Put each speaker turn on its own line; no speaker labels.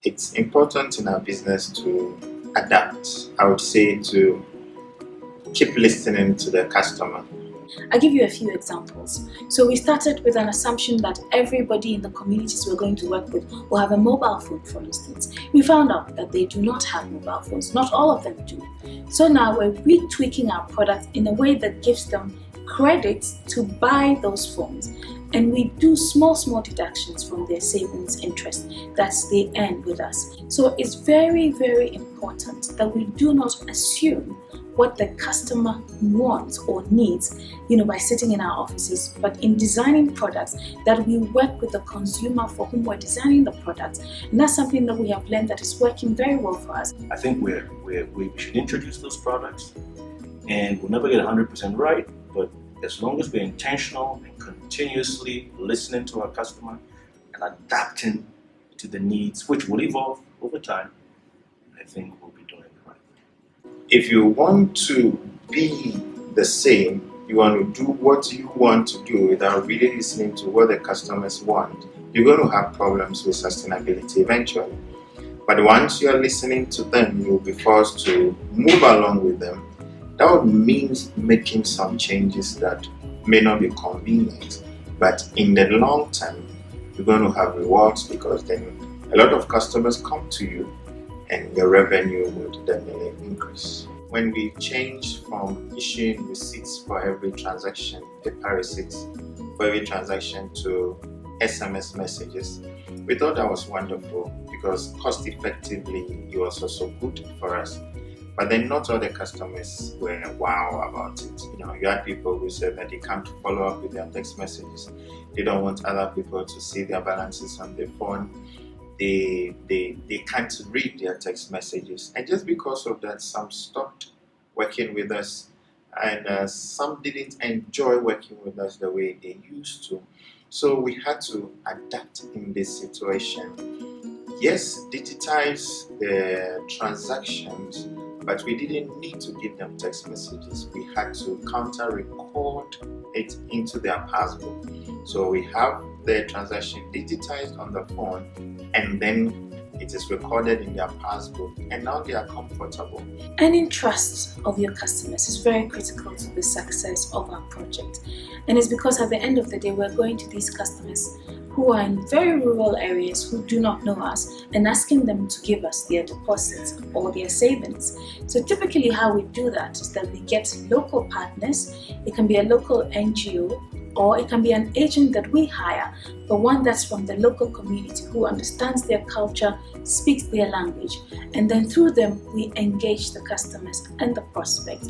it's important in our business to adapt. I would say to keep listening to the customer.
I'll give you a few examples. So we started with an assumption that everybody in the communities we're going to work with will have a mobile phone, for instance. We found out that they do not have mobile phones. Not all of them do. So now we're retweaking our product in a way that gives them credits to buy those phones. And we do small deductions from their savings interest that they earn with us. So it's very, very important that we do not assume what the customer wants or needs, by sitting in our offices, but in designing products that we work with the consumer for whom we're designing the products. And that's something that we have learned that is working very well for us.
I think we should introduce those products, and we'll never get 100% right, but as long as we're intentional and continuously listening to our customer and adapting to the needs, which will evolve over time, I think we'll be doing it right.
If you want to be the same, you want to do what you want to do without really listening to what the customers want, you're going to have problems with sustainability eventually. But once you're listening to them, you'll be forced to move along with them. That would mean making some changes that may not be convenient, but in the long term, you're going to have rewards, because then a lot of customers come to you and your revenue would definitely increase. When we changed from issuing receipts for every transaction, paper receipts for every transaction, to SMS messages, we thought that was wonderful because cost effectively it was also good for us. But then not all the customers were wow about it. You had people who said that they can't follow up with their text messages. They don't want other people to see their balances on their phone. They can't read their text messages. And just because of that, some stopped working with us, and some didn't enjoy working with us the way they used to. So we had to adapt in this situation. Yes, digitize the transactions, but we didn't need to give them text messages. We had to counter record it into their passbook. So we have the transaction digitized on the phone, and then it is recorded in their passbook, and now they are comfortable.
Earning trust of your customers is very critical to the success of our project. And it's because at the end of the day, we're going to these customers who are in very rural areas who do not know us and asking them to give us their deposits or their savings. So typically how we do that is that we get local partners. It can be a local NGO, or it can be an agent that we hire, but one that's from the local community who understands their culture, speaks their language, and then through them we engage the customers and the prospects.